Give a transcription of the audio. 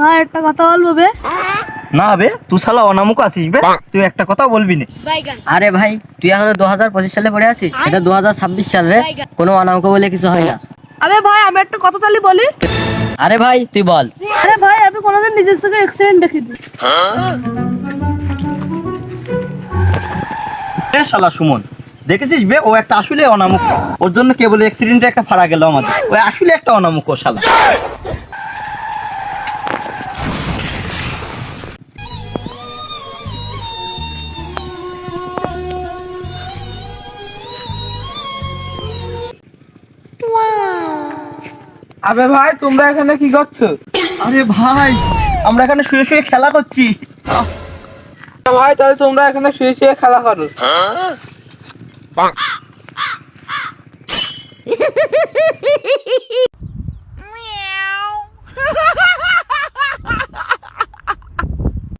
ভাই একটা কথা বলবো বে। না বে, তুই শালা অনামুক আসিস বে, তুই একটা কথা বলবি না। আরে ভাই তুই এখনো 2025 সালে পড়ে আছিস, এটা 2026 সাল রে। কোনো অনামক বলে কিছু হয় না। আরে ভাই আমি একটা কথা তাহলে বলি। আরে ভাই তুই বল। আরে ভাই আপনি কোনোদিন নিজের চোখে অ্যাক্সিডেন্ট দেখিনি? এ শালা সুমন, দেখেছিস বে, ও একটা আসলে অনামুক। ওর জন্য কেবল অ্যাক্সিডেন্টে একটা ফাড়া গেল আমাদের। ও আসলে একটা অনামুক ও শালা। আবে ভাই তোমরা এখানে কি করছো? আরে ভাই, আমরা এখানে শুয়ে শুয়ে খেলা করছি। ভাই তাহলে তোমরা এখানে শুয়ে শুয়ে খেলা করো।